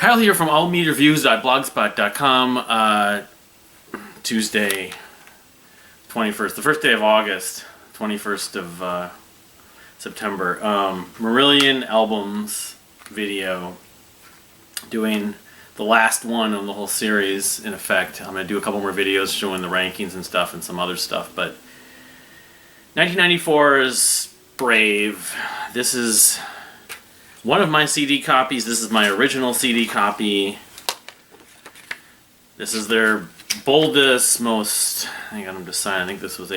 Kyle here from allmeatreviews.blogspot.com. Tuesday, 21st, the first day of August, 21st of September. Marillion albums video, doing the last one of the whole series in effect. I'm going to do a couple more videos showing the rankings and stuff and some other stuff, but 1994's Brave. This is one of my CD copies. This is my original CD copy. This is their boldest, most, hang on, I'm deciding, I think this was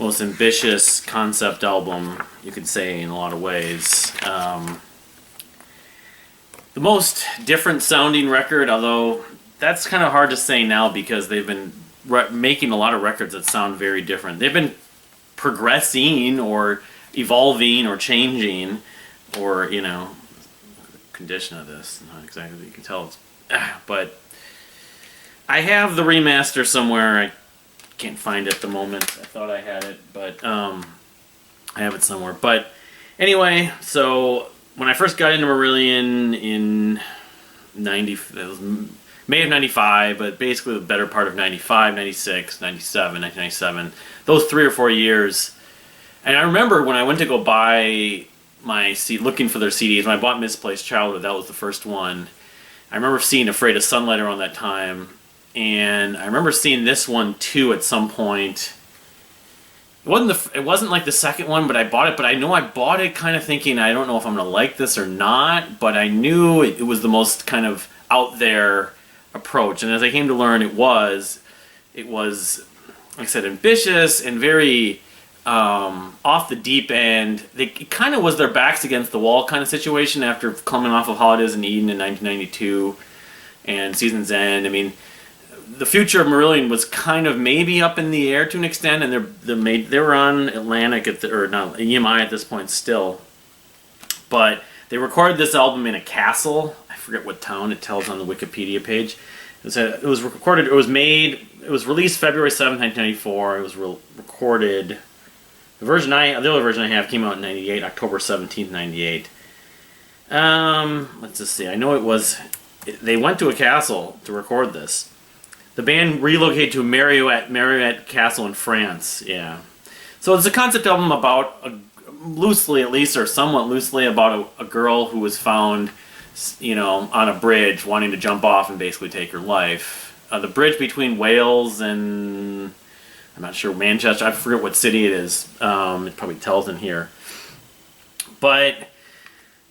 most ambitious concept album, you could say, in a lot of ways. The most different sounding record, although that's kind of hard to say now because they've been making a lot of records that sound very different. They've been progressing or evolving or changing, or, you know, condition of this, not exactly, you can tell it's, but I have the remaster somewhere. I can't find it at the moment. I thought I had it, but I have it somewhere. But anyway, so when I first got into Marillion in it was May of 95, but basically the better part of 95, 96, 97, 1997, those 3 or 4 years. And I remember when I went to go buy looking for their CDs, when I bought Misplaced Childhood, that was the first one. I remember seeing Afraid of Sunlight around that time, and I remember seeing this one too at some point. It wasn't like the second one, but I bought it. But I know I bought it kind of thinking, I don't know if I'm going to like this or not, but I knew it was the most kind of out there approach. And as I came to learn, it was, like I said, ambitious and very off the deep end. It kind of was their backs against the wall kind of situation after coming off of Holidays in Eden in 1992 and Season's End. I mean, the future of Marillion was kind of maybe up in the air to an extent, and they were on Atlantic or not EMI at this point still, but they recorded this album in a castle. I forget what town. It tells on the Wikipedia page. It was released February 7th, 1994. It was recorded. The other version I have came out in 98, October 17th, 98. Let's just see. I know they went to a castle to record this. The band relocated to Marillion Castle in France, yeah. So it's a concept album about, loosely at least, or somewhat loosely, about a girl who was found, you know, on a bridge wanting to jump off and basically take her life. The bridge between Wales and, I'm not sure, Manchester, I forget what city it is. It probably tells in here. But,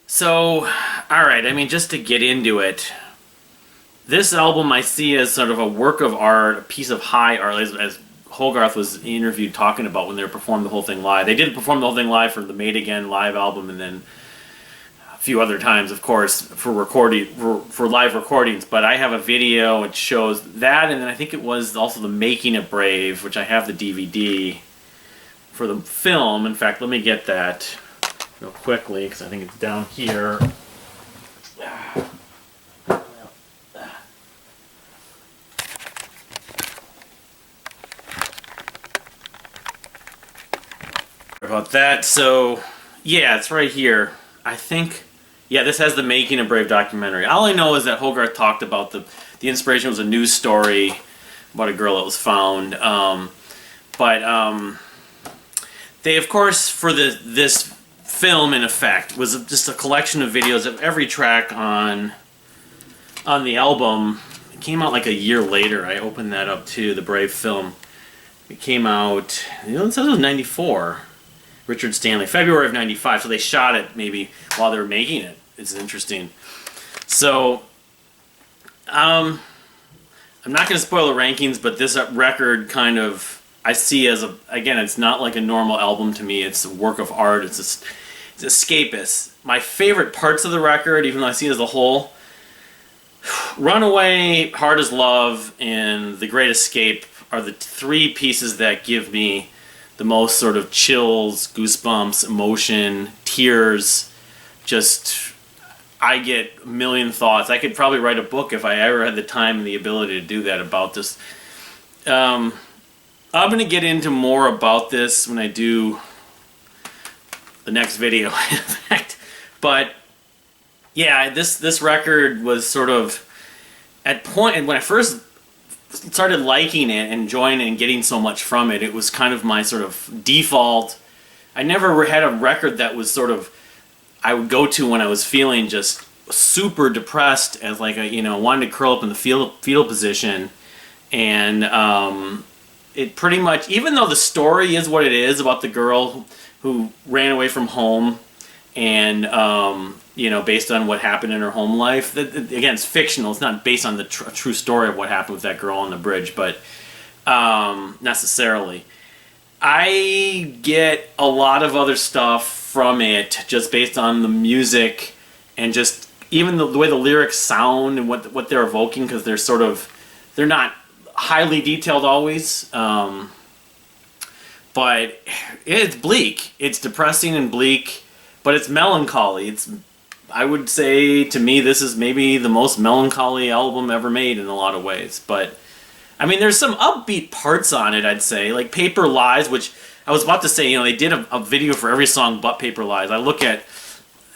so, alright, I mean, just to get into it, this album I see as sort of a work of art, a piece of high art, as Hogarth was interviewed talking about when they performed the whole thing live. They did perform the whole thing live for the Made Again live album, and then a few other times, of course, for live recordings. But I have a video which shows that, and then I think it was also the Making of Brave, which I have the DVD for the film. In fact, let me get that real quickly because I think it's down here. About that, so yeah, it's right here. I think, yeah, this has the Making of Brave documentary. All I know is that Hogarth talked about the inspiration was a news story about a girl that was found. They, of course, for this film, in effect, was just a collection of videos of every track on the album. It came out like a year later. I opened that up too, the Brave film. It came out, you know, it says it was 94. Richard Stanley, February of 95, so they shot it maybe while they were making it. It's interesting. So, I'm not going to spoil the rankings, but this record kind of, I see as again, it's not like a normal album to me. It's a work of art. It's escapist. My favorite parts of the record, even though I see it as a whole, Runaway, Hard as Love, and The Great Escape are the 3 pieces that give me the most sort of chills, goosebumps, emotion, tears. Just, I get a million thoughts. I could probably write a book if I ever had the time and the ability to do that about this. I'm going to get into more about this when I do the next video, in fact. But Yeah, this record was sort of at point when I first started liking it, enjoying it, and getting so much from it. It was kind of my sort of default. I never had a record that was sort of I would go to when I was feeling just super depressed, as like a wanted to curl up in the fetal position, and it pretty much, even though the story is what it is about the girl who ran away from home, and based on what happened in her home life. Again, it's fictional. It's not based on the true story of what happened with that girl on the bridge, but necessarily. I get a lot of other stuff from it just based on the music and just even the way the lyrics sound and what they're evoking, because they're not highly detailed always. But it's bleak. It's depressing and bleak, but it's melancholy. I would say, to me, this is maybe the most melancholy album ever made in a lot of ways. But I mean, there's some upbeat parts on it, I'd say, like Paper Lies, which I was about to say, they did a video for every song but Paper Lies. I look at,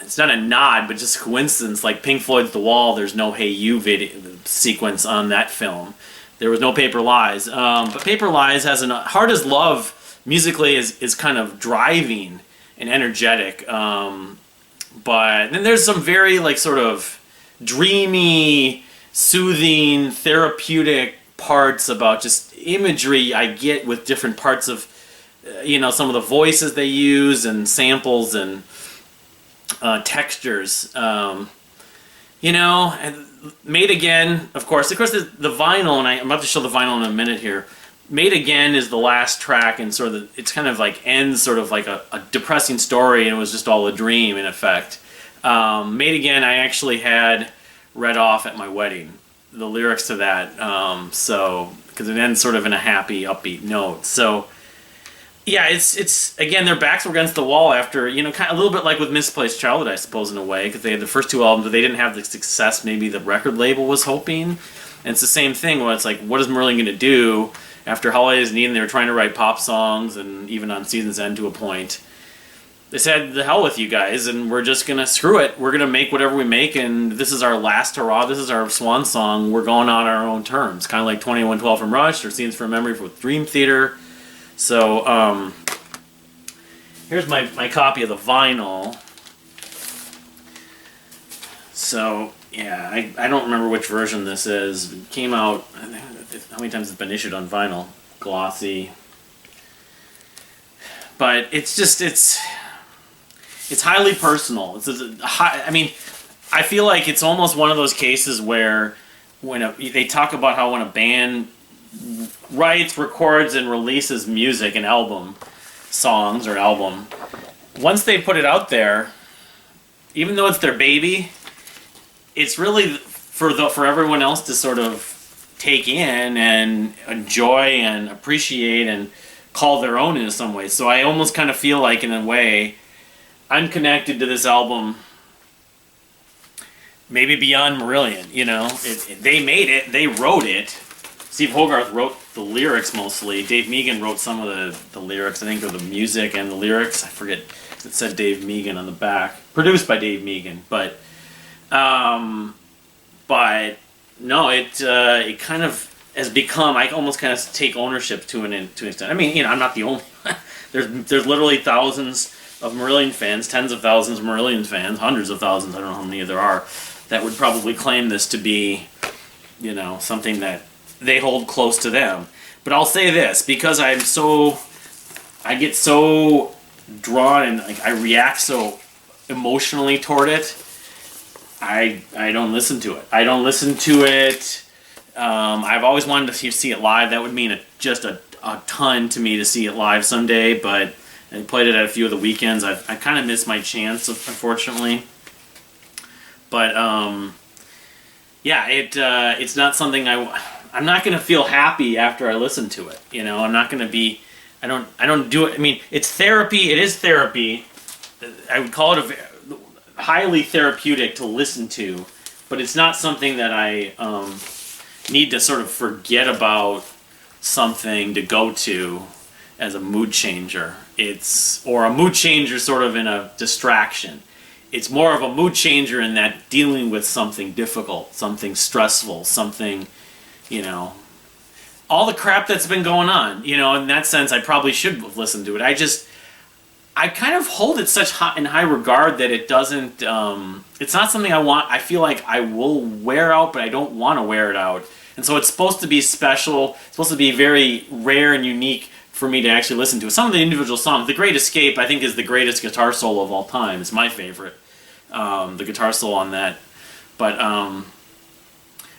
it's not a nod, but just coincidence, like Pink Floyd's The Wall, there's no Hey You video sequence on that film. There was no Paper Lies. But Paper Lies has Hard as Love musically is kind of driving and energetic. But then there's some very like sort of dreamy, soothing, therapeutic parts about just imagery I get with different parts of, some of the voices they use and samples and textures. And Made Again, of course, the vinyl, and I'm about to show the vinyl in a minute here. Made Again is the last track, and sort of it's kind of like ends sort of like a depressing story, and it was just all a dream in effect. Made Again, I actually had read off at my wedding, the lyrics to that, because it ends sort of in a happy, upbeat note. So yeah, it's again, their backs were against the wall after, kind of a little bit like with Misplaced Childhood, I suppose, in a way, because they had the first two albums, but they didn't have the success maybe the record label was hoping. And it's the same thing where it's like, what is Marillion going to do after Holidays in Eden? They were trying to write pop songs, and even on Season's End to a point. They said, the hell with you guys, and we're just going to screw it. We're going to make whatever we make, and this is our last hurrah. This is our swan song. We're going on our own terms. Kind of like 2112 from Rush or Scenes from Memory with Dream Theater. So, here's my copy of the vinyl. So, yeah, I don't remember which version this is. It came out, how many times it's been issued on vinyl? Glossy. But it's just, it's highly personal. I feel like it's almost one of those cases where they talk about how when a band writes, records, and releases music, an album, songs or album, once they put it out there, even though it's their baby, it's really for everyone else to sort of take in and enjoy and appreciate and call their own in some ways. So I almost kind of feel like, in a way, I'm connected to this album maybe beyond Marillion. They made it, they wrote it. Steve Hogarth wrote the lyrics mostly. Dave Meegan wrote some of the lyrics, I think, or the music and the lyrics. I forget. It said Dave Meegan on the back. Produced by Dave Meegan. But no, it kind of has become, I almost kind of take ownership to an extent. I mean, I'm not the only there's literally thousands of Marillion fans, tens of thousands of Marillion fans, hundreds of thousands, I don't know how many there are, that would probably claim this to be, something that they hold close to them. But I'll say this, because I get so drawn and I react so emotionally toward it, I don't listen to it. I don't listen to it. I've always wanted to see it live. That would mean just a ton to me to see it live someday, but I played it at a few of the weekends. I kind of missed my chance, unfortunately. But yeah, it's not something I'm not going to feel happy after I listen to it. I'm not going to be. I don't do it. I mean, it's therapy. It is therapy. I would call it highly therapeutic to listen to, but it's not something that I need to sort of forget about something to go to as a mood changer. Or a mood changer sort of in a distraction. it's more of a mood changer in that dealing with something difficult, something stressful, something, you know, all the crap that's been going on. You know, in that sense, I probably should have listened to it. I kind of hold it in high regard that it doesn't, it's not something I feel like I will wear out, but I don't want to wear it out. And so it's supposed to be special, it's supposed to be very rare and unique for me to actually listen to. Some of the individual songs, The Great Escape, I think is the greatest guitar solo of all time. It's my favorite, the guitar solo on that. But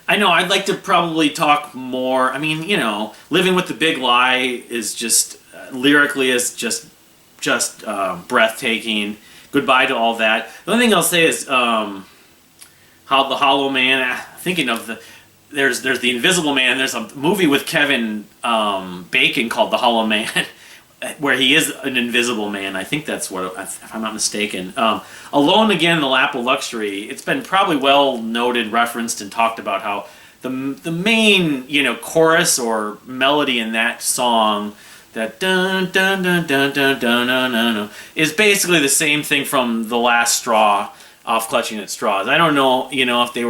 I know I'd like to probably talk more. I mean, you know, Living with the Big Lie is just, lyrically is just breathtaking. Goodbye to All That. The only thing I'll say is how the Hollow Man, thinking of there's the Invisible Man. There's a movie with Kevin Bacon called The Hollow Man, where he is an invisible man. I think that's what, if I'm not mistaken. Alone Again in the Lap of Luxury. It's been probably well noted, referenced, and talked about how the main, you know, chorus or melody in that song, that dun dun dun dun dun dun dun dun, is basically the same thing from The Last Straw off Clutching at Straws. I don't know, you know, if they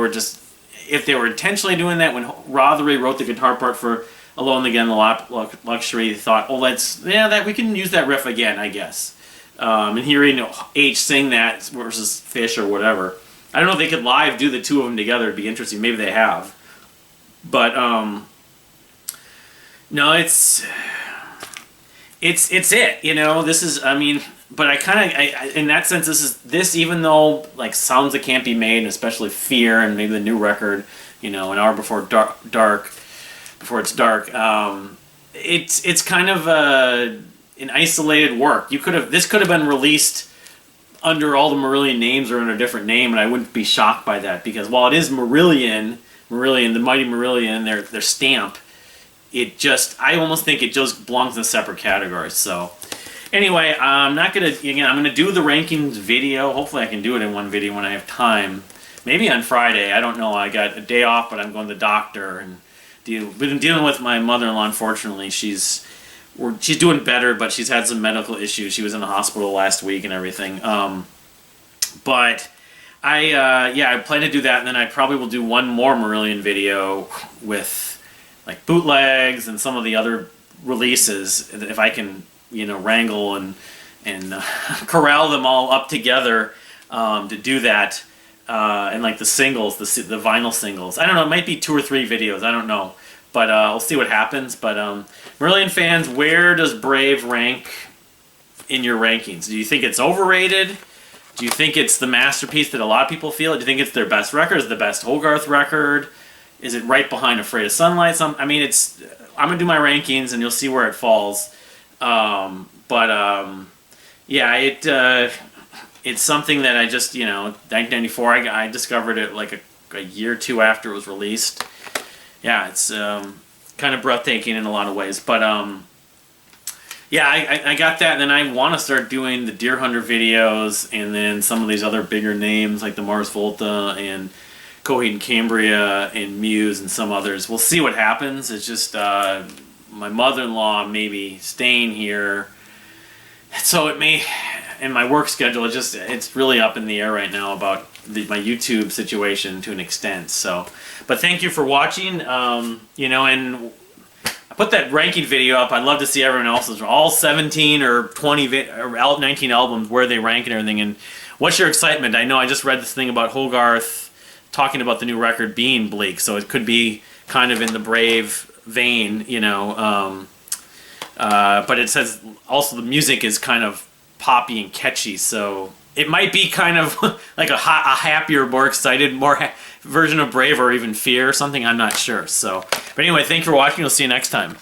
were intentionally doing that when Rothery wrote the guitar part for Alone Again in the Lap Luxury. They thought, oh, we can use that riff again, I guess. And hearing H sing that versus Fish or whatever, I don't know if they could live do the two of them together. It'd be interesting. Maybe they have, but no, it's it. You know, this is. I mean, but in that sense, this even though like sounds that can't be made, and especially Fear and maybe the new record, you know, An Hour Before Dark. Before It's Dark, it's kind of an isolated work. This could have been released under all the Marillion names or under a different name, and I wouldn't be shocked by that, because while it is Marillion, the Mighty Marillion, their stamp, I almost think it just belongs in a separate category. So anyway, I'm gonna do the rankings video. Hopefully I can do it in one video when I have time. Maybe on Friday. I don't know. I got a day off, but I'm going to the doctor and we've been dealing with my mother-in-law. Unfortunately, she's doing better, but she's had some medical issues. She was in the hospital last week and everything. But I plan to do that, and then I probably will do one more Marillion video with like bootlegs and some of the other releases, if I can, you know, wrangle and corral them all up together to do that. And like the singles, the vinyl singles. I don't know, it might be 2 or 3 videos, I don't know. But we'll see what happens. But Marillion fans, where does Brave rank in your rankings? Do you think it's overrated? Do you think it's the masterpiece that a lot of people feel? Do you think it's their best record? Is it the best Hogarth record? Is it right behind Afraid of Sunlight? I'm going to do my rankings and you'll see where it falls. Yeah, it's something that I just, you know, 1994, I discovered it like a year or 2 after it was released. Yeah, it's kind of breathtaking in a lot of ways. But yeah, I got that, and then I want to start doing the Deer Hunter videos, and then some of these other bigger names like the Mars Volta and Coheed and Cambria and Muse and some others. We'll see what happens. It's just my mother-in-law maybe staying here, so it may. In my work schedule, it's really up in the air right now about my YouTube situation to an extent. So, but thank you for watching. You know, and I put that ranking video up. I'd love to see everyone else's, all 17 or 20 or 19 albums, where they rank and everything. And what's your excitement? I know I just read this thing about Hogarth talking about the new record being bleak, so it could be kind of in the Brave vein, you know. But it says also the music is kind of poppy and catchy, so it might be kind of like a happier, more excited, version of Brave, or even Fear or something. I'm not sure. So, but anyway, thank you for watching. We'll see you next time.